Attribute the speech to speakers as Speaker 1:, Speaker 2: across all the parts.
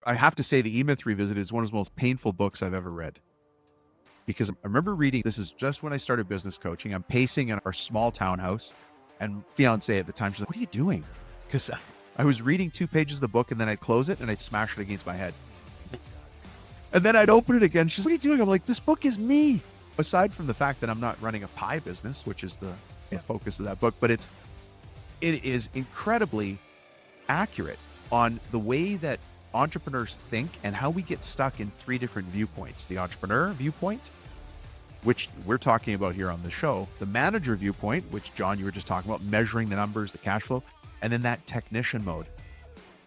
Speaker 1: I have to say the E-Myth Revisited is one of the most painful books I've ever read. Because I remember reading, this is just when I started business coaching. I'm pacing in our small townhouse, and fiance at the time, she's like, "What are you doing?" Because I was reading 2 pages of the book, and then I'd close it and I'd smash it against my head. And then I'd open it again. She's like, "What are you doing?" I'm like, "This book is me." Aside from the fact that I'm not running a pie business, which is the focus of that book, but it is incredibly accurate on the way that entrepreneurs think and how we get stuck in 3 different viewpoints. The entrepreneur viewpoint, which we're talking about here on the show, the manager viewpoint, which John, you were just talking about, measuring the numbers, the cash flow, and then that technician mode.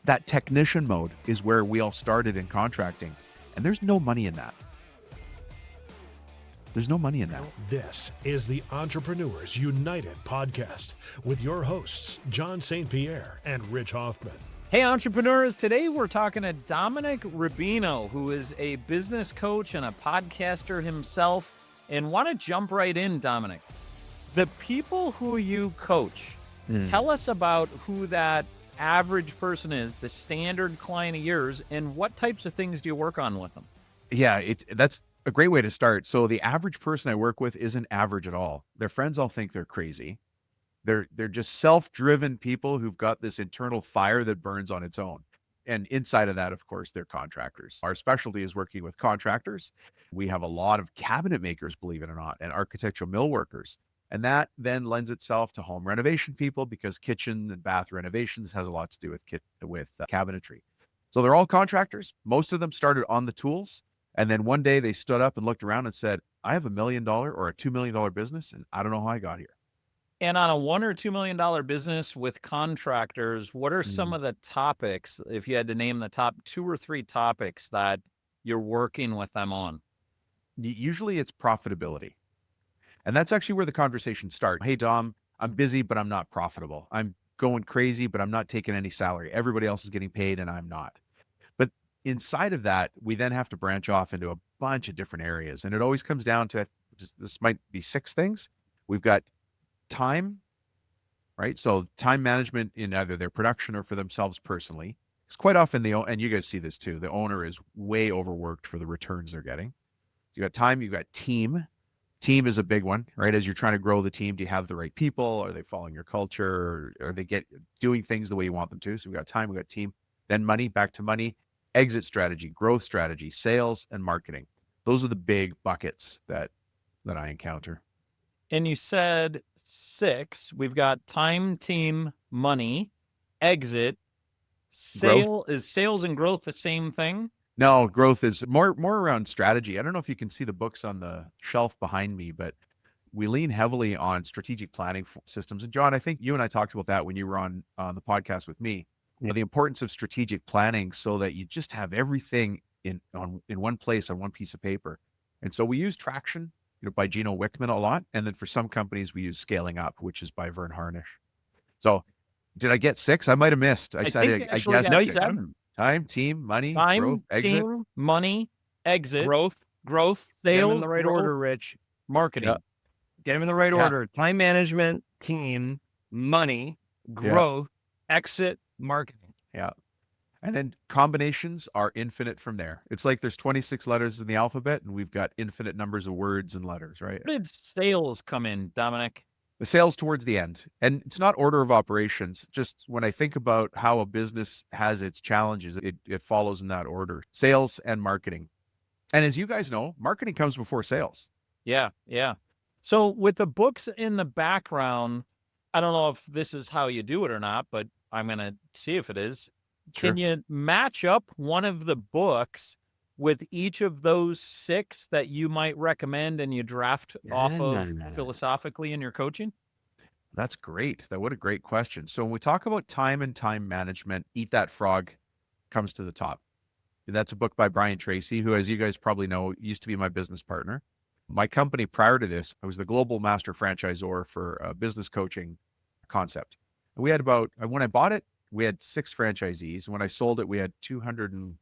Speaker 1: That technician mode is where we all started in contracting, and there's no money in that. There's no money in that.
Speaker 2: This is the Entrepreneurs United podcast with your hosts, John St. Pierre and Rich Hoffman.
Speaker 3: Hey, entrepreneurs. Today we're talking to Dominic Rubino, who is a business coach and a podcaster himself. And want to jump right in, Dominic. The people who you coach, tell us about who that average person is, the standard client of yours, and what types of things do you work on with them?
Speaker 1: Yeah, that's a great way to start. So the average person I work with isn't average at all. Their friends all think they're crazy. They're just self-driven people who've got this internal fire that burns on its own. And inside of that, of course, they're contractors. Our specialty is working with contractors. We have a lot of cabinet makers, believe it or not, and architectural mill workers. And that then lends itself to home renovation people, because kitchen and bath renovations has a lot to do with cabinetry. So they're all contractors. Most of them started on the tools. And then one day they stood up and looked around and said, "I have $1 million or a $2 million business, and I don't know how I got here."
Speaker 3: And on a $1 or $2 million business with contractors, what are some of the topics, if you had to name the top 2 or 3 topics that you're working with them on?
Speaker 1: Usually it's profitability. And that's actually where the conversation starts. "Hey, Dom, I'm busy, but I'm not profitable. I'm going crazy, but I'm not taking any salary. Everybody else is getting paid and I'm not." But inside of that, we then have to branch off into a bunch of different areas. And it always comes down to, this might be 6 things. We've got time, right? So time management in either their production or for themselves personally. Because quite often and you guys see this too, the owner is way overworked for the returns they're getting. You got time, you got team. Team is a big one, right? As you're trying to grow the team, do you have the right people? Are they following your culture? Or are they doing things the way you want them to? So we got time, we got team, then money, back to money, exit strategy, growth strategy, sales, and marketing. Those are the big buckets that I encounter.
Speaker 3: And you said 6. We've got time, team, money, exit, sale.
Speaker 1: Growth.
Speaker 3: Is sales and growth the same thing?
Speaker 1: No, growth is more around strategy. I don't know if you can see the books on the shelf behind me, but we lean heavily on strategic planning systems. And John, I think you and I talked about that when you were on the podcast with me, the importance of strategic planning so that you just have everything in one place on one piece of paper. And so we use Traction, by Gino Wickman a lot. And then for some companies, we use Scaling Up, which is by Vern Harnish. So did I get 6? I might have missed. I guess
Speaker 3: no,
Speaker 1: 6. Time, team, money, growth, exit.
Speaker 3: Team, money, exit,
Speaker 4: growth,
Speaker 3: sales,
Speaker 4: get them in the right
Speaker 3: growth,
Speaker 4: order, Rich.
Speaker 3: marketing.
Speaker 1: Yeah.
Speaker 4: Get them in the right order. Time management, team, money, growth, exit, marketing.
Speaker 1: Yeah. And then combinations are infinite from there. It's like there's 26 letters in the alphabet and we've got infinite numbers of words and letters, right?
Speaker 3: Where did sales come in, Dominic?
Speaker 1: The sales towards the end. And it's not order of operations. Just when I think about how a business has its challenges, it follows in that order. Sales and marketing. And as you guys know, marketing comes before sales.
Speaker 3: Yeah. So with the books in the background, I don't know if this is how you do it or not, but I'm going to see if it is.
Speaker 1: Sure.
Speaker 3: Can you match up one of the books with each of those 6 that you might recommend and you draft off of philosophically in your coaching?
Speaker 1: That's great. What a great question. So when we talk about time and time management, Eat That Frog comes to the top. That's a book by Brian Tracy, who, as you guys probably know, used to be my business partner. My company prior to this, I was the global master franchisor for a business coaching concept. And we had when I bought it, we had 6 franchisees. And when I sold it, we had 200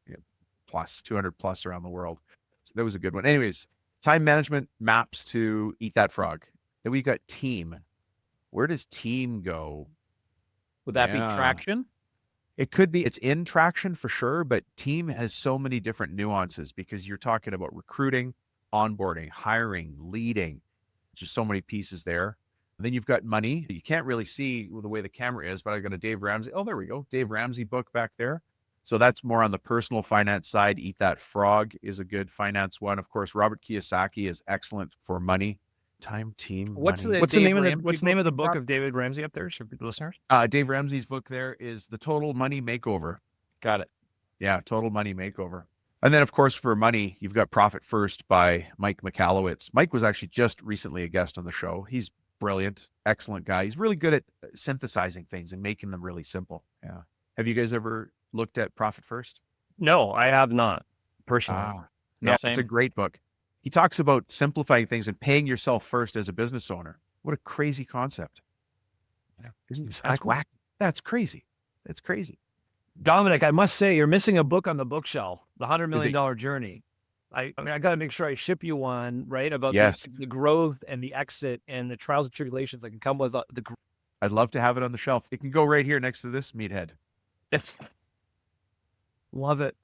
Speaker 1: plus around the world. So that was a good one. Anyways, time management maps to Eat That Frog. Then we got team. Where does team go?
Speaker 3: Would that be Traction?
Speaker 1: It could be it's in traction for sure, but team has so many different nuances because you're talking about recruiting, onboarding, hiring, leading, just so many pieces there. And then you've got money. You can't really see the way the camera is, but I got a Dave Ramsey. Oh, there we go. Dave Ramsey book back there. So that's more on the personal finance side. Eat That Frog is a good finance one. Of course, Robert Kiyosaki is excellent for money, time, team,
Speaker 3: What's
Speaker 1: money.
Speaker 3: the
Speaker 4: What's the
Speaker 3: Dave
Speaker 4: name of the
Speaker 3: Ramsey
Speaker 4: What's the name of the
Speaker 3: you
Speaker 4: book
Speaker 3: brought?
Speaker 4: of David Ramsey up there for the listeners?
Speaker 1: Dave Ramsey's book there is The Total Money Makeover.
Speaker 3: Got it.
Speaker 1: Yeah, Total Money Makeover. And then, of course, for money, you've got Profit First by Mike Michalowicz. Mike was actually just recently a guest on the show. He's brilliant, excellent guy. He's really good at synthesizing things and making them really simple. Yeah. Have you guys ever looked at Profit First?
Speaker 4: No, I have not personally.
Speaker 3: No,
Speaker 1: Yeah, it's a
Speaker 3: same.
Speaker 1: great book. He talks about simplifying things and paying yourself first as a business owner. What a crazy concept. That's
Speaker 4: Exactly.
Speaker 1: whack. That's crazy. That's crazy.
Speaker 4: Dominic, I must say you're missing a book on the bookshelf, The $100
Speaker 1: Is
Speaker 4: Million Journey. I mean, I got to make sure I ship you one, right? About
Speaker 1: Yes.
Speaker 4: the growth and the exit and the trials and tribulations that can come with the
Speaker 1: I'd love to have it on the shelf. It can go right here next to this meathead.
Speaker 4: Love it.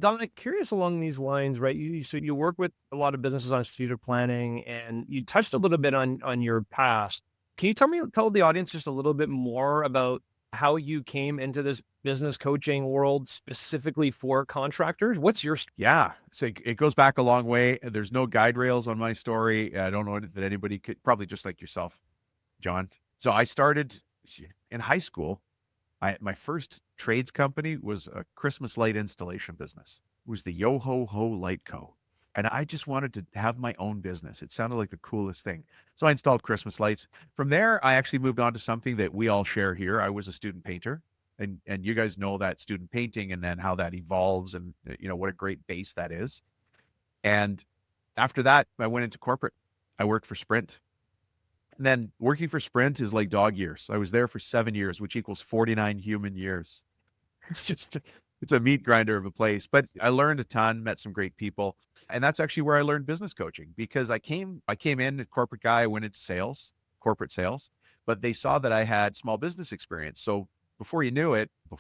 Speaker 4: Dominic, curious along these lines, right? So you work with a lot of businesses on strategic planning, and you touched a little bit on your past. Can you tell the audience just a little bit more about how you came into this business coaching world specifically for contractors? What's your
Speaker 1: Yeah. So it goes back a long way. There's no guide rails on my story. I don't know that anybody could, probably just like yourself, John. So I started in high school. My first trades company was a Christmas light installation business. It was the Yo Ho Ho Light Co. And I just wanted to have my own business. It sounded like the coolest thing. So I installed Christmas lights. From there, I actually moved on to something that we all share here. I was a student painter. And you guys know that student painting and then how that evolves and what a great base that is. And after that, I went into corporate. I worked for Sprint. And then working for Sprint is like dog years. I was there for 7 years, which equals 49 human years. It's a meat grinder of a place, but I learned a ton, met some great people. And that's actually where I learned business coaching because I came in a corporate guy, I went into sales, corporate sales, but they saw that I had small business experience. So before you knew it, a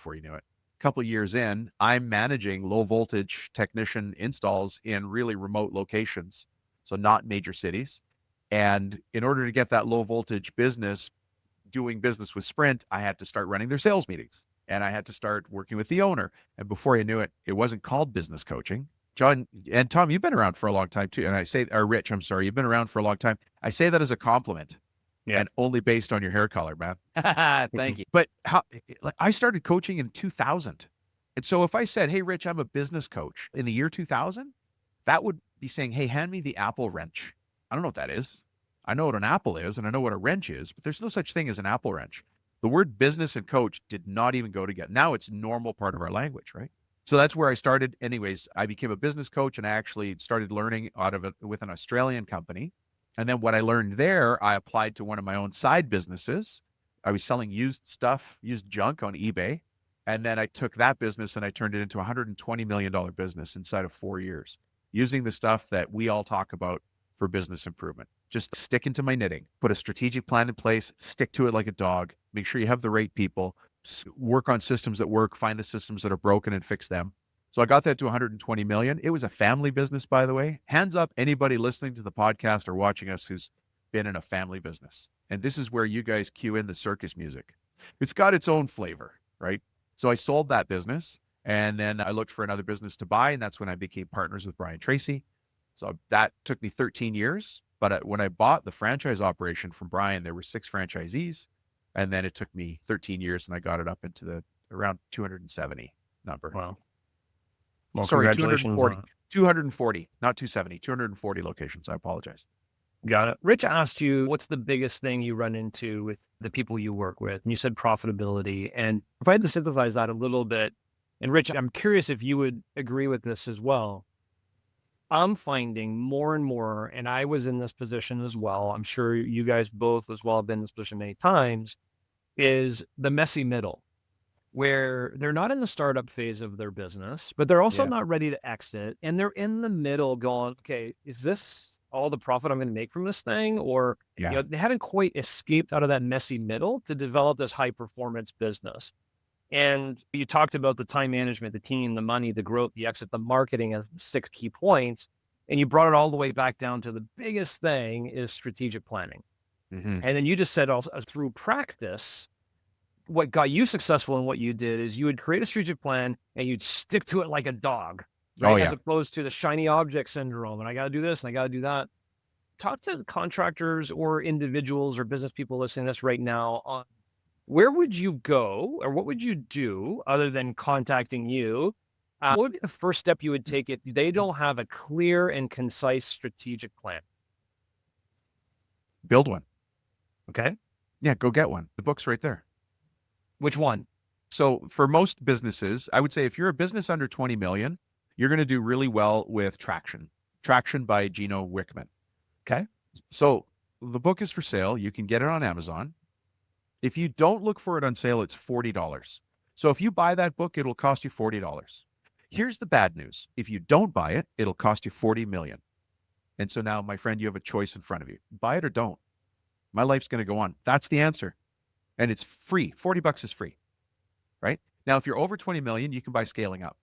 Speaker 1: couple of years in, I'm managing low voltage technician installs in really remote locations. So not major cities. And in order to get that low voltage business, doing business with Sprint, I had to start running their sales meetings and I had to start working with the owner. And before you knew it, it wasn't called business coaching. John and Tom, you've been around for a long time too. And I say, or Rich, I'm sorry, you've been around for a long time. I say that as a compliment.
Speaker 4: Yeah.
Speaker 1: And only based on your hair color, man.
Speaker 3: Thank you.
Speaker 1: But I started coaching in 2000. And so if I said, hey, Rich, I'm a business coach in the year 2000, that would be saying, hey, hand me the Apple wrench. I don't know what that is. I know what an apple is and I know what a wrench is, but there's no such thing as an apple wrench. The word business and coach did not even go together. Now it's normal part of our language, right? So that's where I started. Anyways, I became a business coach and I actually started learning out of it with an Australian company. And then what I learned there, I applied to one of my own side businesses. I was selling used stuff, used junk on eBay. And then I took that business and I turned it into a $120 million business inside of 4 years, using the stuff that we all talk about for business improvement. Just stick into my knitting, put a strategic plan in place, stick to it like a dog, make sure you have the right people, work on systems that work, find the systems that are broken and fix them. So I got that to 120 million. It was a family business, by the way. Hands up, anybody listening to the podcast or watching us who's been in a family business. And this is where you guys cue in the circus music. It's got its own flavor, right? So I sold that business and then I looked for another business to buy. And that's when I became partners with Brian Tracy. So that took me 13 years. But when I bought the franchise operation from Brian, there were 6 franchisees. And then it took me 13 years and I got it up into the around 270 number.
Speaker 4: Wow. Well,
Speaker 1: Sorry,
Speaker 4: congratulations
Speaker 1: 240,
Speaker 4: on it.
Speaker 1: 240, not 270, 240 locations. I apologize.
Speaker 4: Got it. Rich asked you, what's the biggest thing you run into with the people you work with? And you said profitability. And if I had to synthesize that a little bit, and Rich, I'm curious if you would agree with this as well. I'm finding more and more, and I was in this position as well, I'm sure you guys both as well have been in this position many times, is the messy middle, where they're not in the startup phase of their business, but they're also not ready to exit. And they're in the middle going, okay, is this all the profit I'm going to make from this thing? Or they haven't quite escaped out of that messy middle to develop this high performance business. And you talked about the time management, the team, the money, the growth, the exit, the marketing as 6 key points. And you brought it all the way back down to the biggest thing is strategic planning.
Speaker 1: Mm-hmm.
Speaker 4: And then you just said also through practice, what got you successful in what you did is you would create a strategic plan and you'd stick to it like a dog, right?
Speaker 1: Oh, yeah.
Speaker 4: As opposed to the shiny object syndrome. And I got to do this and I got to do that. Talk to contractors or individuals or business people listening to this right now on where would you go or what would you do other than contacting you? What would be the first step you would take if they don't have a clear and concise strategic plan?
Speaker 1: Build one.
Speaker 4: Okay.
Speaker 1: Yeah, go get one. The book's right there.
Speaker 4: Which one?
Speaker 1: So for most businesses, I would say if you're a business under 20 million, you're going to do really well with Traction. Traction by Gino Wickman.
Speaker 4: Okay.
Speaker 1: So the book is for sale. You can get it on Amazon. If you don't look for it on sale, it's $40. So if you buy that book, it'll cost you $40. Here's the bad news. If you don't buy it, it'll cost you 40 million. And so now, my friend, you have a choice in front of you. Buy it or don't. My life's going to go on. That's the answer. And it's free. $40 is free, right? Now, if you're over 20 million, you can buy Scaling Up,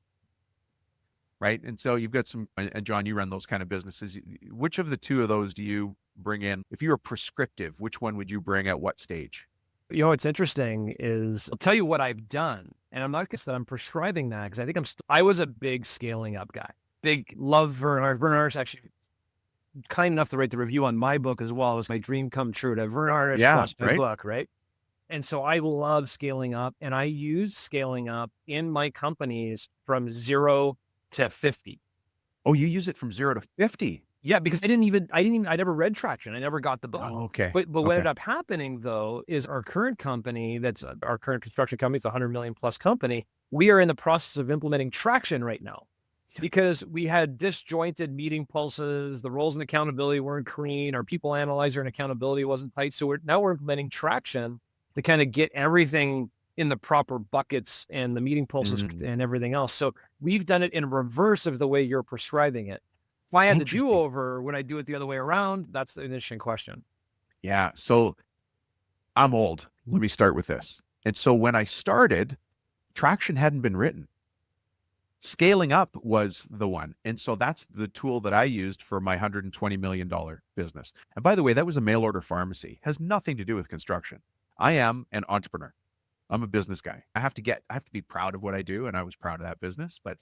Speaker 1: right? And so you've got some, and John, you run those kind of businesses. Which of the two of those do you bring in? If you were prescriptive, which one would you bring at what stage?
Speaker 4: You know, what's interesting is I'll tell you what I've done. And I'm not going to say that I'm prescribing that because I think I was a big Scaling Up guy. Big love Vern. Vern Harnish actually kind enough to write the review on my book as well. It was my dream come true to Vern Harnish plus my book, right? And so I love Scaling Up and I use Scaling Up in my companies from 0 to 50.
Speaker 1: Oh, you use it from 0 to 50?
Speaker 4: Yeah, because I never read Traction. I never got the book.
Speaker 1: Oh, okay.
Speaker 4: But what ended up happening though, is our current company, that's our current construction company, it's a 100 million plus company. We are in the process of implementing Traction right now because we had disjointed meeting pulses. The roles and accountability weren't clean. Our people analyzer and accountability wasn't tight. So we're implementing Traction to kind of get everything in the proper buckets and the meeting pulses and everything else. So we've done it in reverse of the way you're prescribing it. If I had the do-over, would I do it the other way around? That's the interesting question.
Speaker 1: Yeah. So I'm old. Let me start with this. And so when I started, Traction hadn't been written. Scaling Up was the one. And so that's the tool that I used for my $120 million business. And by the way, that was a mail order pharmacy. Has nothing to do with construction. I am an entrepreneur. I'm a business guy. I have to be proud of what I do. And I was proud of that business, but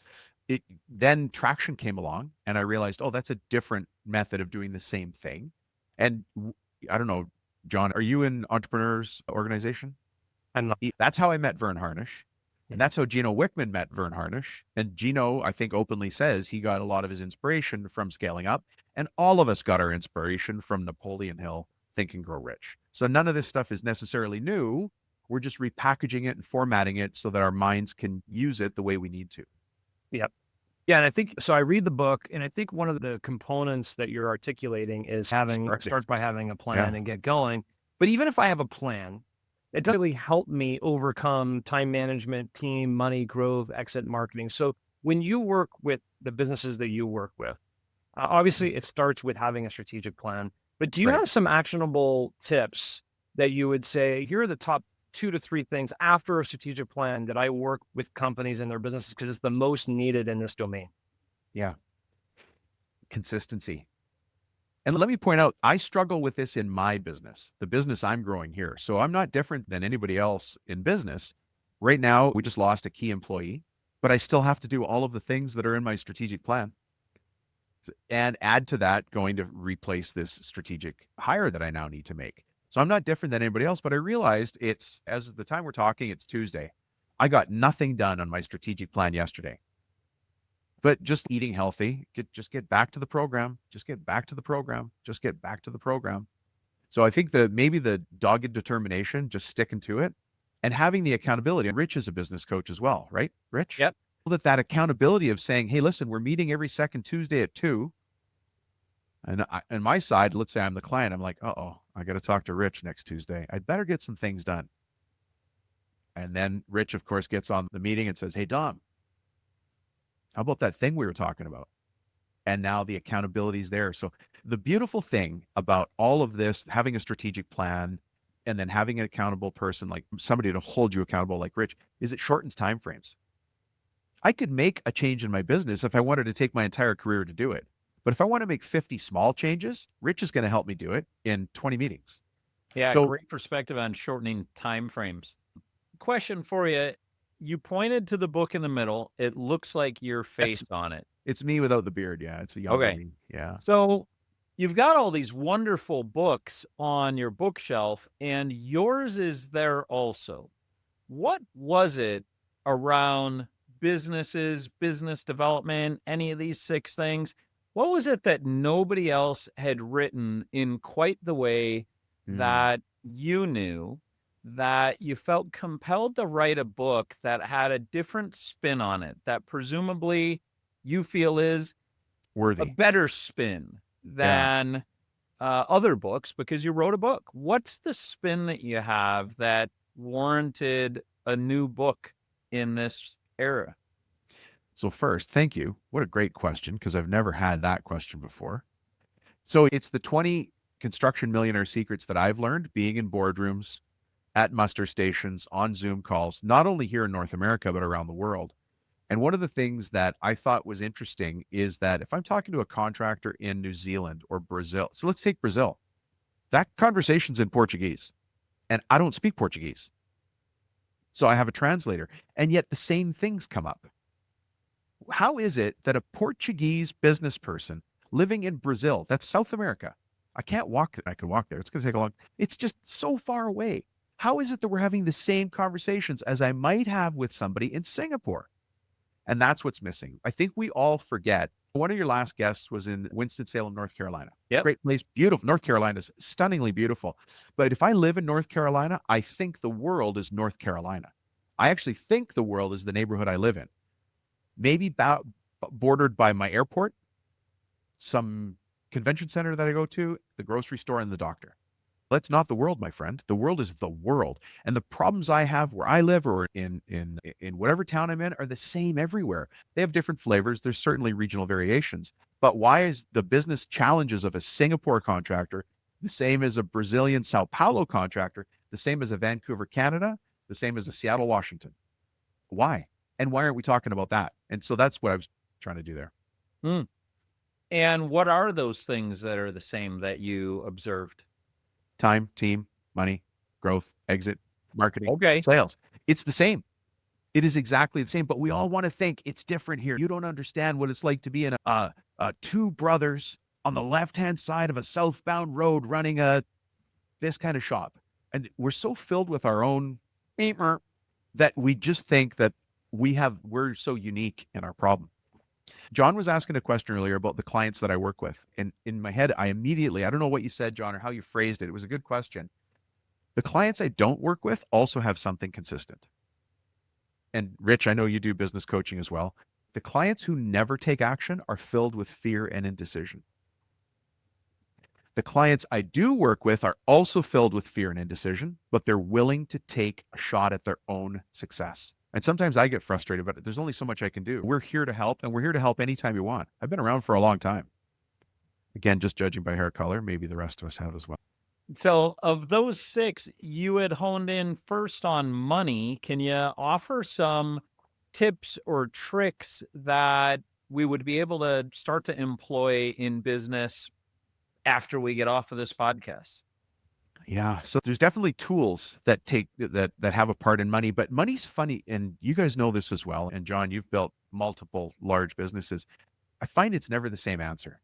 Speaker 1: then Traction came along and I realized, oh, that's a different method of doing the same thing. And I don't know, John, are you in entrepreneurs organization? That's how I met Vern Harnish. And that's how Gino Wickman met Vern Harnish. And Gino, I think, openly says he got a lot of his inspiration from Scaling Up. And all of us got our inspiration from Napoleon Hill, Think and Grow Rich. So none of this stuff is necessarily new. We're just repackaging it and formatting it so that our minds can use it the way we need to.
Speaker 4: Yep. Yeah. And I think, so I read the book and I think one of the components that you're articulating is start by having a plan and get going. But even if I have a plan, it doesn't really help me overcome time management, team, money, growth, exit, marketing. So when you work with the businesses that you work with, obviously it starts with having a strategic plan, but do you have some actionable tips that you would say, here are the top 2 to 3 things after a strategic plan that I work with companies and their businesses because it's the most needed in this domain?
Speaker 1: Yeah. Consistency. And let me point out, I struggle with this in my business, the business I'm growing here. So I'm not different than anybody else in business. Right now, we just lost a key employee, but I still have to do all of the things that are in my strategic plan and add to that going to replace this strategic hire that I now need to make. So I'm not different than anybody else, but I realized as of the time we're talking, it's Tuesday. I got nothing done on my strategic plan yesterday. But just eating healthy, just get back to the program, just get back to the program, just get back to the program. So I think maybe the dogged determination, just sticking to it and having the accountability. And Rich is a business coach as well, right? Rich?
Speaker 4: Yep.
Speaker 1: That accountability of saying, hey, listen, we're meeting every second Tuesday at 2. And on my side, let's say I'm the client, I'm like, I got to talk to Rich next Tuesday. I'd better get some things done. And then Rich, of course, gets on the meeting and says, hey, Dom, how about that thing we were talking about? And now the accountability is there. So the beautiful thing about all of this, having a strategic plan, and then having an accountable person, like somebody to hold you accountable, like Rich, is it shortens time frames. I could make a change in my business if I wanted to take my entire career to do it. But if I want to make 50 small changes, Rich is going to help me do it in 20 meetings.
Speaker 3: Yeah,
Speaker 1: So
Speaker 3: great perspective on shortening time frames. Question for you. You pointed to the book in the middle. It looks like your face on it.
Speaker 1: it's me without the beard. Yeah. It's a younger
Speaker 3: Okay.
Speaker 1: me. Yeah.
Speaker 3: So you've got all these wonderful books on your bookshelf, and yours is there also. What was it around businesses, business development, any of these 6 things? What was it that nobody else had written in quite the way that you knew, that you felt compelled to write a book that had a different spin on it, that presumably you feel is a
Speaker 1: Worthy.
Speaker 3: better spin than other books because you wrote a book? What's the spin that you have that warranted a new book in this era?
Speaker 1: So first, thank you. What a great question, because I've never had that question before. So it's the 20 construction millionaire secrets that I've learned being in boardrooms, at muster stations, on Zoom calls, not only here in North America, but around the world. And one of the things that I thought was interesting is that if I'm talking to a contractor in New Zealand or Brazil, so let's take Brazil, that conversation's in Portuguese, and I don't speak Portuguese. So I have a translator, and yet the same things come up. How is it that a Portuguese business person living in Brazil, that's South America, I can't walk, I can walk there. It's going to take a long, it's just so far away. How is it that we're having the same conversations as I might have with somebody in Singapore? And that's what's missing. I think we all forget. One of your last guests was in Winston-Salem, North Carolina.
Speaker 3: Yep.
Speaker 1: Great place, beautiful. North Carolina is stunningly beautiful. But if I live in North Carolina, I think the world is North Carolina. I actually think the world is the neighborhood I live in. Maybe bordered by my airport, some convention center that I go to, the grocery store, and the doctor. That's not the world, my friend. The world is the world. And the problems I have where I live or in whatever town I'm in are the same everywhere. They have different flavors. There's certainly regional variations. But why is the business challenges of a Singapore contractor the same as a Brazilian São Paulo contractor, the same as a Vancouver, Canada, the same as a Seattle, Washington? Why? And why aren't we talking about that? And so that's what I was trying to do there.
Speaker 3: And what are those things that are the same that you observed?
Speaker 1: Time, team, money, growth, exit, marketing,
Speaker 3: Okay.
Speaker 1: sales. It's the same. It is exactly the same, but we all want to think it's different here. You don't understand what it's like to be in two brothers on the left-hand side of a southbound road running this kind of shop. And we're so filled with our own that we just think that we're so unique in our problem. John was asking a question earlier about the clients that I work with. And in my head, I don't know what you said, John, or how you phrased it. It was a good question. The clients I don't work with also have something consistent. And Rich, I know you do business coaching as well. The clients who never take action are filled with fear and indecision. The clients I do work with are also filled with fear and indecision, but they're willing to take a shot at their own success. And sometimes I get frustrated, but there's only so much I can do. We're here to help, and we're here to help anytime you want. I've been around for a long time. Again, just judging by hair color, maybe the rest of us have as well.
Speaker 3: So of those 6, you had honed in first on money. Can you offer some tips or tricks that we would be able to start to employ in business after we get off of this podcast?
Speaker 1: Yeah. So there's definitely tools that have a part in money, but money's funny. And you guys know this as well. And John, you've built multiple large businesses. I find it's never the same answer.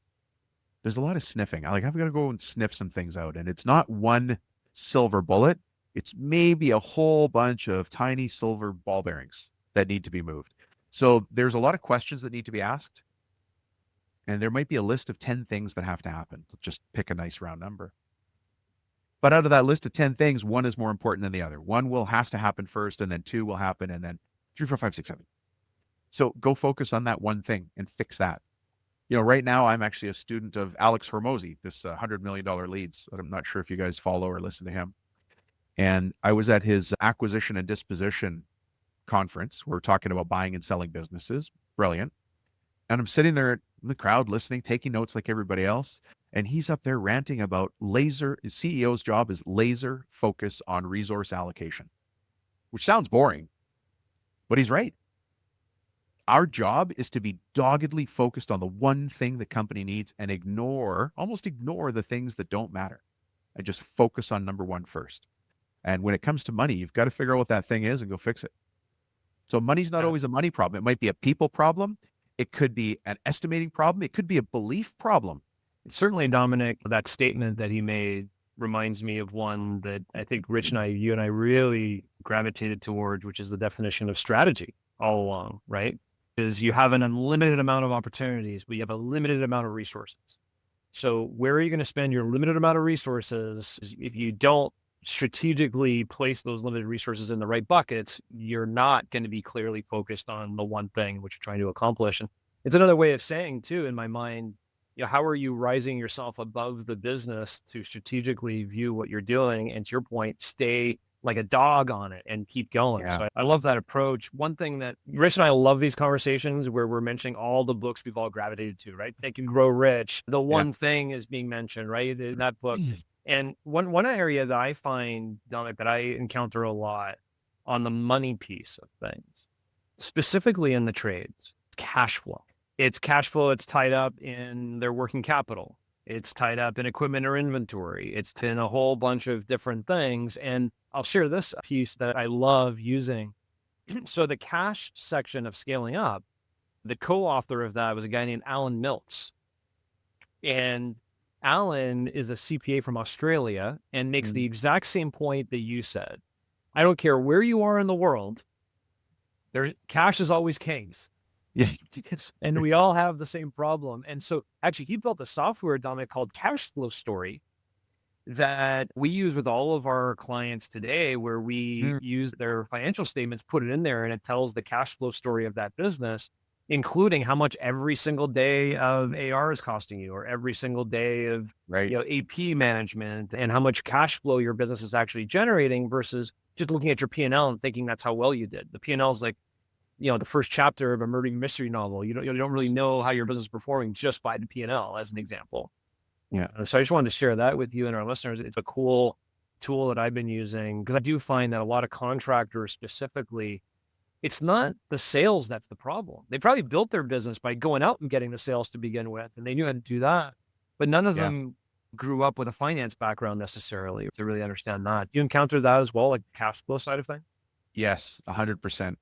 Speaker 1: There's a lot of sniffing. I've got to go and sniff some things out. And it's not one silver bullet. It's maybe a whole bunch of tiny silver ball bearings that need to be moved. So there's a lot of questions that need to be asked. And there might be a list of 10 things that have to happen. Just pick a nice round number. But out of that list of 10 things, one is more important than the other. One has to happen first, and then 2 will happen, and then 3, 4, 5, 6, 7. So go focus on that one thing and fix that. Right now I'm actually a student of Alex Hormozy, this $100 million leads. I'm not sure if you guys follow or listen to him. And I was at his acquisition and disposition conference. We're talking about buying and selling businesses. Brilliant. And I'm sitting there in the crowd listening, taking notes like everybody else. And he's up there ranting about his CEO's job is laser focus on resource allocation, which sounds boring, but he's right. Our job is to be doggedly focused on the one thing the company needs and almost ignore the things that don't matter, and just focus on number one first. And when it comes to money, you've got to figure out what that thing is and go fix it. So money's not always a money problem. It might be a people problem. It could be an estimating problem. It could be a belief problem.
Speaker 4: Certainly, Dominic, that statement that he made reminds me of one that I think Rich and you and I really gravitated towards, which is the definition of strategy all along, right? Is you have an unlimited amount of opportunities, but you have a limited amount of resources. So where are you going to spend your limited amount of resources? If you don't strategically place those limited resources in the right buckets, you're not going to be clearly focused on the one thing which you're trying to accomplish. And it's another way of saying too, in my mind, how are you rising yourself above the business to strategically view what you're doing? And to your point, stay like a dog on it and keep going.
Speaker 1: Yeah.
Speaker 4: So I love that approach. One thing that Rich and I love these conversations where we're mentioning all the books we've all gravitated to, right? Think and Grow Rich. The one thing is being mentioned, right? In that book. And one area that I find, Dominic, that I encounter a lot on the money piece of things, specifically in the trades, cash flow. It's cash flow. It's tied up in their working capital. It's tied up in equipment or inventory. It's in a whole bunch of different things. And I'll share this piece that I love using. So the cash section of Scaling Up, the co-author of that was a guy named Alan Milts. And Alan is a CPA from Australia and makes the exact same point that you said. I don't care where you are in the world, cash is always kings.
Speaker 1: Yeah.
Speaker 4: And we all have the same problem. And so actually he built a software, Dominic, called Cash Flow Story that we use with all of our clients today, where we use their financial statements, put it in there, and it tells the cash flow story of that business, including how much every single day of AR is costing you, or every single day of AP management, and how much cash flow your business is actually generating versus just looking at your P&L and thinking that's how well you did. The P&L is like, the first chapter of a murder mystery novel. You don't really know how your business is performing just by the P&L, as an example.
Speaker 1: Yeah.
Speaker 4: So I just wanted to share that with you and our listeners. It's a cool tool that I've been using, because I do find that a lot of contractors specifically, it's not the sales that's the problem. They probably built their business by going out and getting the sales to begin with, and they knew how to do that. But none of them grew up with a finance background necessarily to really understand that. You encounter that as well, like the cash flow side of things?
Speaker 1: Yes, 100%.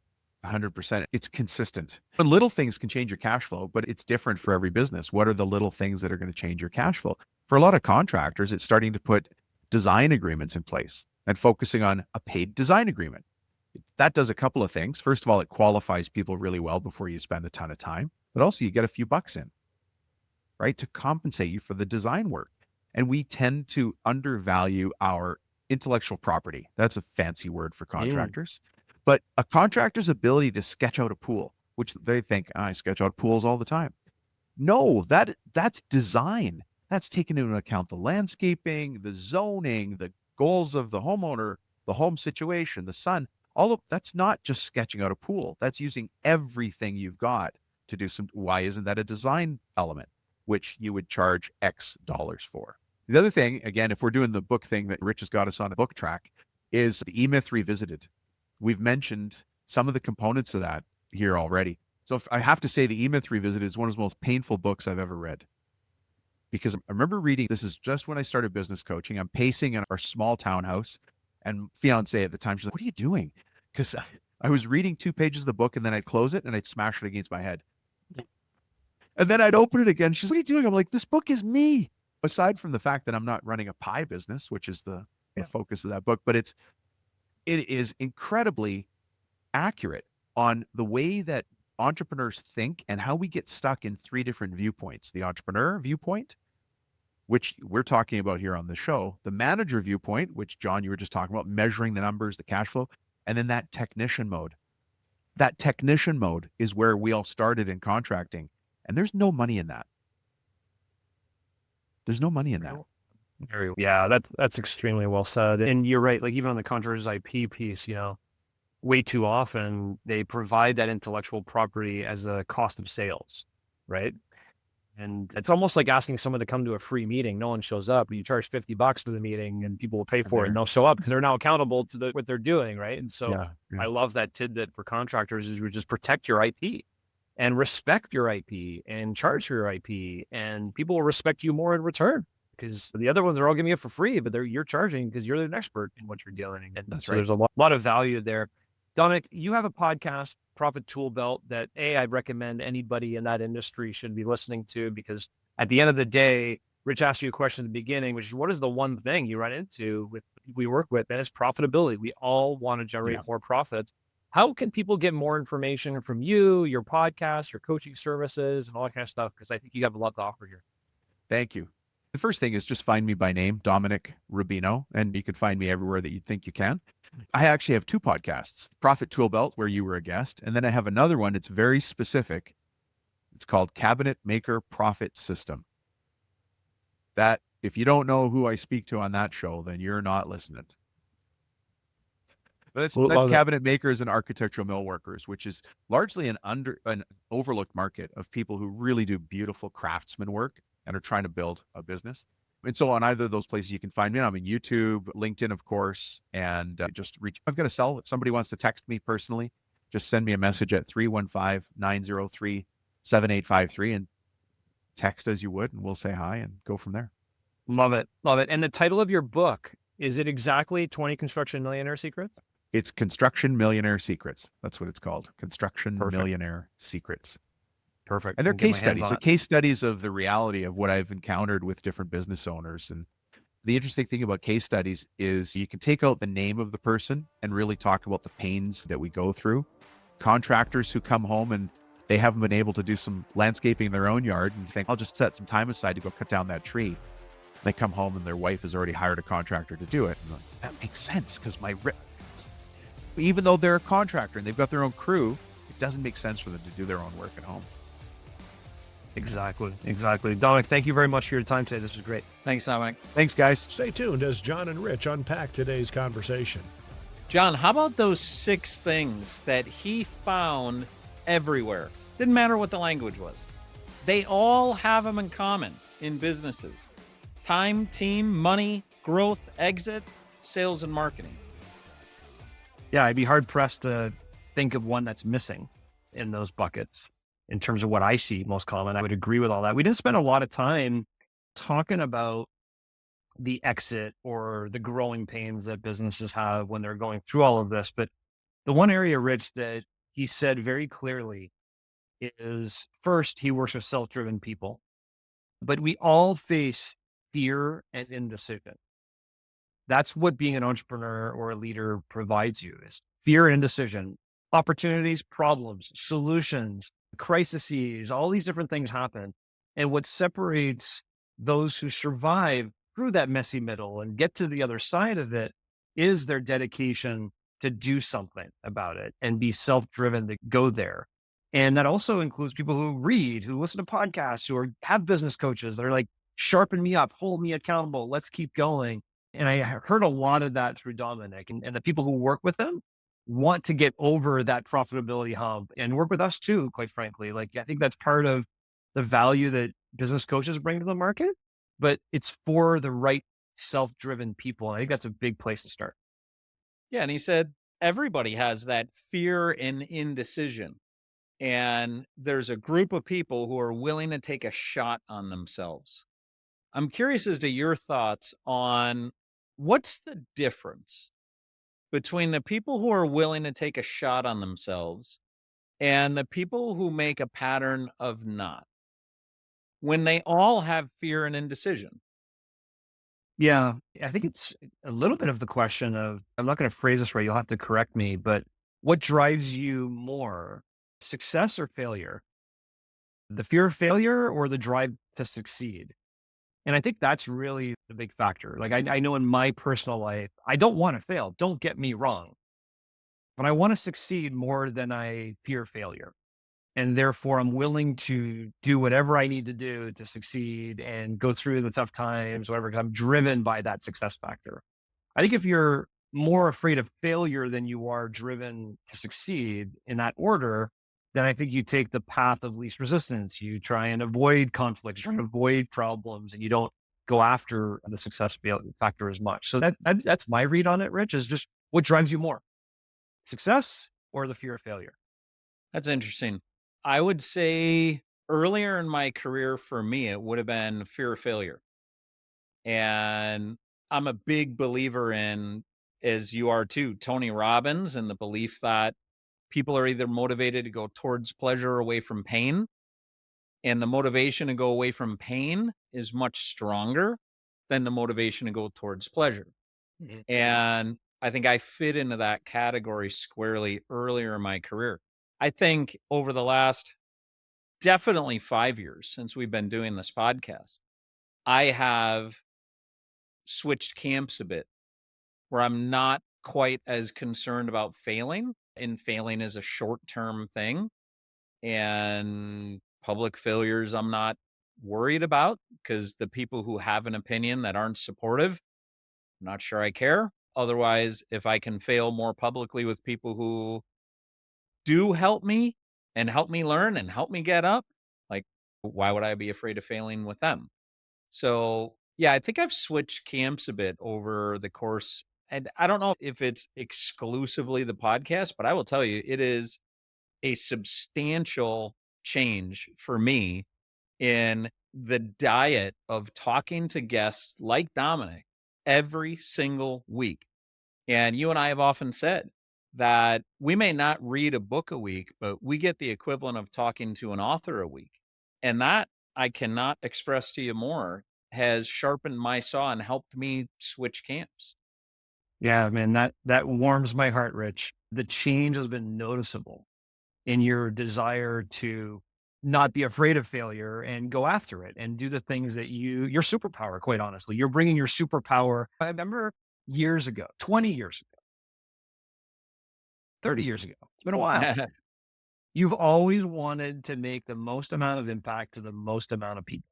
Speaker 1: 100%. It's consistent. And little things can change your cash flow, but it's different for every business. What are the little things that are going to change your cash flow? For a lot of contractors, it's starting to put design agreements in place and focusing on a paid design agreement. That does a couple of things. First of all, it qualifies people really well before you spend a ton of time, but also you get a few bucks in, right, to compensate you for the design work. And we tend to undervalue our intellectual property. That's a fancy word for contractors. But a contractor's ability to sketch out a pool, which they think, I sketch out pools all the time. No, that's design. That's taking into account the landscaping, the zoning, the goals of the homeowner, the home situation, the sun. All of that's not just sketching out a pool. That's using everything you've got to do some. Why isn't that a design element, which you would charge X dollars for? The other thing, again, if we're doing the book thing that Rich has got us on a book track, is the E-Myth Revisited. We've mentioned some of the components of that here already. So I have to say the E-Myth Revisited is one of the most painful books I've ever read. Because I remember reading, this is just when I started business coaching. I'm pacing in our small townhouse, and fiance at the time, she's like, what are you doing? Because I was reading 2 pages of the book, and then I'd close it and I'd smash it against my head. And then I'd open it again. She's like, what are you doing? I'm like, this book is me. Aside from the fact that I'm not running a pie business, which is the focus of that book, but it is incredibly accurate on the way that entrepreneurs think and how we get stuck in 3 different viewpoints. The entrepreneur viewpoint, which we're talking about here on the show, the manager viewpoint, which John, you were just talking about, measuring the numbers, the cash flow, and then that technician mode. That technician mode is where we all started in contracting, and there's no money in that. There's no money in that.
Speaker 4: Yeah, that's extremely well said. And you're right. Like even on the contractor's IP piece, way too often they provide that intellectual property as a cost of sales, right? And it's almost like asking someone to come to a free meeting. No one shows up, but you charge $50 for the meeting and people will pay for it and they'll show up because they're now accountable to what they're doing. Right. And so I love that tidbit for contractors is you just protect your IP and respect your IP and charge for your IP, and people will respect you more in return because the other ones are all giving it for free, but you're charging because you're an expert in what you're dealing. And
Speaker 1: That's
Speaker 4: so
Speaker 1: right.
Speaker 4: there's a lot of value there. Dominic, you have a podcast, Profit Toolbelt, that I'd recommend anybody in that industry should be listening to, because at the end of the day, Rich asked you a question at the beginning, which is what is the one thing you run into with the people we work with? And it's profitability. We all want to generate more profits. How can people get more information from you, your podcast, your coaching services, and all that kind of stuff? Because I think you have a lot to offer here.
Speaker 1: Thank you. The first thing is just find me by name, Dominic Rubino, and you can find me everywhere that you think you can. I actually have two podcasts, Profit Toolbelt, where you were a guest, and then I have another one. It's very specific. It's called Cabinet Maker Profit System. That, if you don't know who I speak to on that show, then you're not listening. That's cabinet makers and architectural millworkers, which is largely an overlooked market of people who really do beautiful craftsman work and are trying to build a business. And so on either of those places, you can find me. I'm on YouTube, LinkedIn, of course, and just reach. I've got a cell. If somebody wants to text me personally, just send me a message at 315-903-7853 and text as you would, and we'll say hi and go from there.
Speaker 4: Love it. Love it. And the title of your book, is it exactly 20 Construction Millionaire Secrets?
Speaker 1: It's Construction Millionaire Secrets. That's what it's called. Construction Millionaire Secrets.
Speaker 4: Perfect.
Speaker 1: And they're case studies of the reality of what I've encountered with different business owners. And the interesting thing about case studies is you can take out the name of the person and really talk about the pains that we go through. Contractors who come home and they haven't been able to do some landscaping in their own yard and think, I'll just set some time aside to go cut down that tree. They come home and their wife has already hired a contractor to do it. And like, that makes sense because even though they're a contractor and they've got their own crew, it doesn't make sense for them to do their own work at home.
Speaker 4: Exactly. Dominic, thank you very much for your time today. This was great.
Speaker 3: Thanks, Dominic.
Speaker 1: Thanks, guys.
Speaker 2: Stay tuned as John and Rich unpack today's conversation.
Speaker 3: John, how about those 6 things that he found everywhere? Didn't matter what the language was. They all have them in common in businesses: time, team, money, growth, exit, sales, and marketing.
Speaker 4: Yeah, I'd be hard pressed to think of one that's missing in those buckets in terms of what I see most common. I would agree with all that. We didn't spend a lot of time talking about the exit or the growing pains that businesses have when they're going through all of this. But the one area, Rich, that he said very clearly is, first, he works with self-driven people, but we all face fear and indecision. That's what being an entrepreneur or a leader provides you, is fear and indecision, opportunities, problems, solutions, crises, all these different things happen. And what separates those who survive through that messy middle and get to the other side of it is their dedication to do something about it and be self-driven to go there. And that also includes people who read, who listen to podcasts, who have business coaches that are like, sharpen me up, hold me accountable, let's keep going. And I heard a lot of that through Dominic, and the people who work with him want to get over that profitability hump and work with us too, quite frankly. Like, I think that's part of the value that business coaches bring to the market, but it's for the right self-driven people. And I think that's a big place to start.
Speaker 3: Yeah. And he said, everybody has that fear and indecision. And there's a group of people who are willing to take a shot on themselves. I'm curious as to your thoughts on what's the difference between the people who are willing to take a shot on themselves and the people who make a pattern of not, when they all have fear and indecision.
Speaker 4: Yeah, I think it's a little bit of the question of, I'm not going to phrase this right, you'll have to correct me, but what drives you more, success or failure? The fear of failure or the drive to succeed? And I think that's really the big factor. Like, I know in my personal life, I don't want to fail. Don't get me wrong. But I want to succeed more than I fear failure. And therefore, I'm willing to do whatever I need to do to succeed and go through the tough times, whatever, because I'm driven by that success factor. I think if you're more afraid of failure than you are driven to succeed in that order, then I think you take the path of least resistance. You try and avoid conflicts, try and avoid problems, and you don't go after the success factor as much. So that's my read on it, Rich, is just what drives you more, success or the fear of failure?
Speaker 3: That's interesting. I would say earlier in my career for me, it would have been fear of failure. And I'm a big believer in, as you are too, Tony Robbins, and the belief that people are either motivated to go towards pleasure or away from pain. And the motivation to go away from pain is much stronger than the motivation to go towards pleasure.
Speaker 4: Mhm.
Speaker 3: And I think I fit into that category squarely earlier in my career. I think over the last definitely 5 years since we've been doing this podcast, I have switched camps a bit where I'm not quite as concerned about failing, and failing is a short term thing. And public failures, I'm not worried about, because the people who have an opinion that aren't supportive, I'm not sure I care. Otherwise, if I can fail more publicly with people who do help me and help me learn and help me get up, like, why would I be afraid of failing with them? So, yeah, I think I've switched camps a bit over the course. And I don't know if it's exclusively the podcast, but I will tell you, it is a substantial change for me in the diet of talking to guests like Dominic every single week. And you and I have often said that we may not read a book a week, but we get the equivalent of talking to an author a week. And that, I cannot express to you more, has sharpened my saw and helped me switch camps.
Speaker 4: Yeah, man, that warms my heart, Rich. The change has been noticeable in your desire to not be afraid of failure and go after it and do the things that your superpower, quite honestly. You're bringing your superpower. I remember years ago, 20 years ago, 30 years ago. It's been a while. You've always wanted to make the most amount of impact to the most amount of people.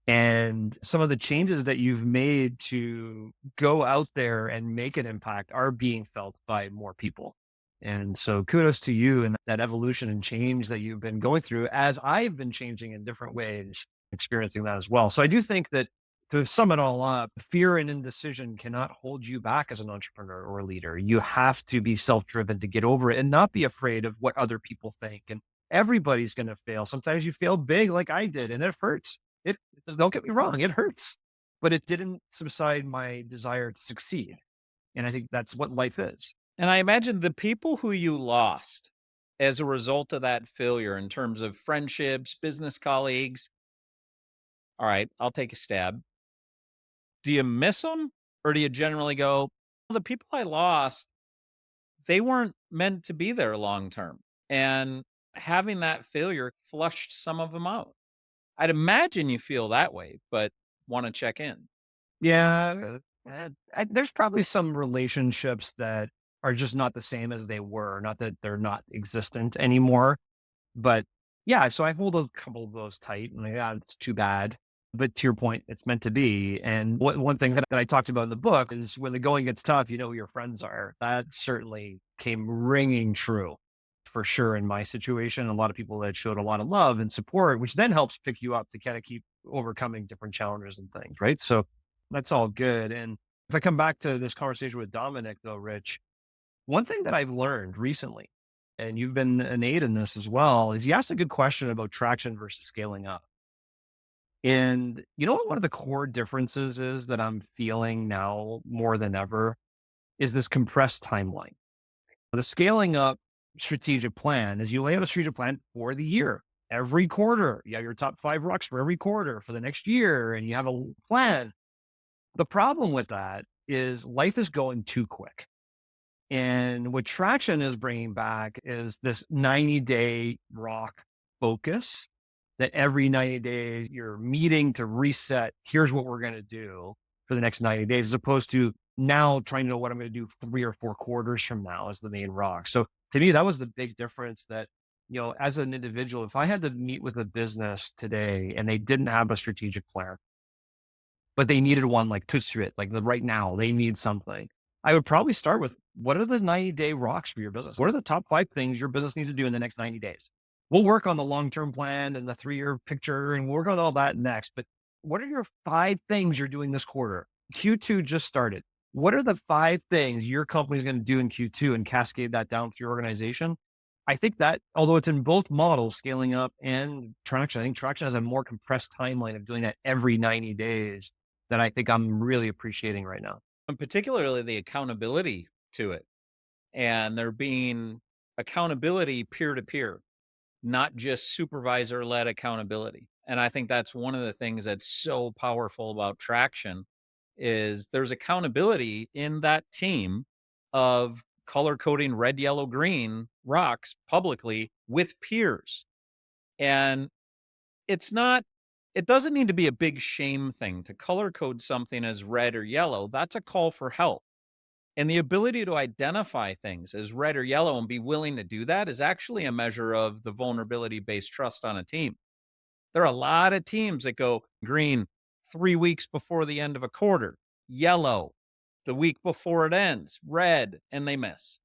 Speaker 4: And some of the changes that you've made to go out there and make an impact are being felt by more people. And so kudos to you and that evolution and change that you've been going through, as I've been changing in different ways, experiencing that as well. So I do think that, to sum it all up, fear and indecision cannot hold you back as an entrepreneur or a leader. You have to be self-driven to get over it and not be afraid of what other people think. And everybody's going to fail. Sometimes you fail big like I did, and it hurts. It Don't get me wrong, it hurts, but it didn't subside my desire to succeed. And I think that's what life is.
Speaker 3: And I imagine the people who you lost as a result of that failure, in terms of friendships, business colleagues, all right, I'll take a stab. Do you miss them, or do you generally go, "Well, the people I lost, they weren't meant to be there long term." And having that failure flushed some of them out. I'd imagine you feel that way, but want to check in.
Speaker 4: Yeah, there's probably some relationships that are just not the same as they were. Not that they're not existent anymore, but yeah. So I hold a couple of those tight, and yeah, it's too bad. But to your point, it's meant to be. And one thing that I talked about in the book is, when the going gets tough, you know who your friends are. That certainly came ringing true, for sure, in my situation. A lot of people that showed a lot of love and support, which then helps pick you up to kind of keep overcoming different challenges and things, right? So that's all good. And if I come back to this conversation with Dominic, though, Rich, one thing that I've learned recently, and you've been an aid in this as well, is you asked a good question about traction versus scaling up. And you know what one of the core differences is that I'm feeling now more than ever is this compressed timeline. The scaling up strategic plan is, you lay out a strategic plan for the year. Every quarter, you have your top 5 rocks for every quarter for the next year, and you have a plan. The problem with that is life is going too quick. And what traction is bringing back is this 90-day rock focus, that every 90 days you're meeting to reset. Here's what we're going to do for the next 90 days, as opposed to now trying to know what I'm going to do 3 or 4 quarters from now as the main rock. So to me, that was the big difference, that, as an individual, if I had to meet with a business today and they didn't have a strategic plan, but they needed one like to it, like right now, they need something.
Speaker 5: I would probably start with, what are the 90-day rocks for your business? What are the top 5 things your business needs to do in the next 90 days? We'll work on the long-term plan and the 3-year picture, and we'll work on all that next. But what are your 5 things you're doing this quarter? Q2 just started. What are the 5 things your company is going to do in Q2 and cascade that down through your organization? I think that, although it's in both models, scaling up and traction, I think traction has a more compressed timeline of doing that every 90 days that I think I'm really appreciating right now.
Speaker 3: And particularly the accountability to it. And there being accountability peer to peer, not just supervisor led accountability. And I think that's one of the things that's so powerful about traction is there's accountability in that team of color coding red, yellow, green rocks publicly with peers. And it doesn't need to be a big shame thing to color code something as red or yellow. That's a call for help. And the ability to identify things as red or yellow and be willing to do that is actually a measure of the vulnerability-based trust on a team. There are a lot of teams that go green 3 weeks before the end of a quarter, yellow the week before it ends, red, and they miss.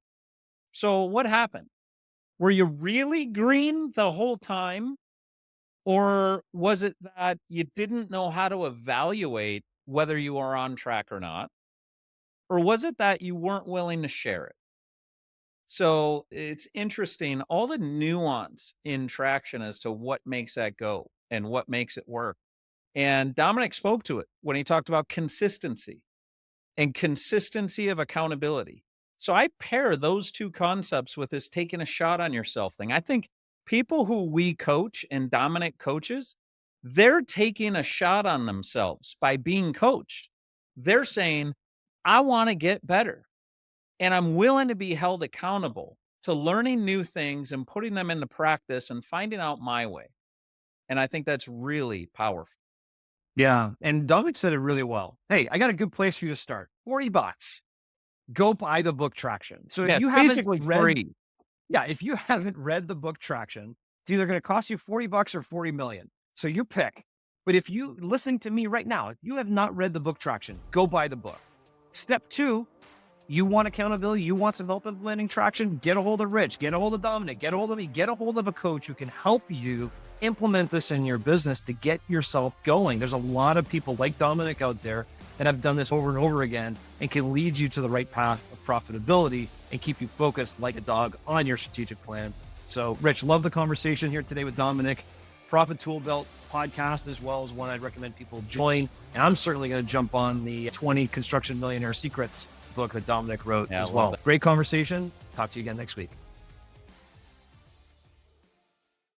Speaker 3: So what happened? Were you really green the whole time? Or was it that you didn't know how to evaluate whether you are on track or not? Or was it that you weren't willing to share it? So it's interesting, all the nuance in traction as to what makes that go and what makes it work. And Dominic spoke to it when he talked about consistency and consistency of accountability. So I pair those two concepts with this taking a shot on yourself thing. I think people who we coach and Dominic coaches, they're taking a shot on themselves by being coached. They're saying, I want to get better. And I'm willing to be held accountable to learning new things and putting them into practice and finding out my way. And I think that's really powerful.
Speaker 5: Yeah. And Dominic said it really well. Hey, I got a good place for you to start. $40. Go buy the book Traction. So if you haven't
Speaker 3: basically
Speaker 5: read,
Speaker 3: free.
Speaker 5: yeah, if you haven't read the book Traction, it's either going to cost you $40 or 40 million. So you pick. But if you listening to me right now, if you have not read the book Traction, go buy the book. Step 2, you want accountability, you want some help implementing traction, get a hold of Rich, get a hold of Dominic, get a hold of me, get a hold of a coach who can help you implement this in your business to get yourself going. There's a lot of people like Dominic out there that have done this over and over again and can lead you to the right path of profitability and keep you focused like a dog on your strategic plan. So Rich, love the conversation here today with Dominic. Profit Toolbelt podcast as well as one I'd recommend people join. And I'm certainly going to jump on the 20 Construction Millionaire Secrets book that Dominic wrote as well. Great conversation. Talk to you again next week.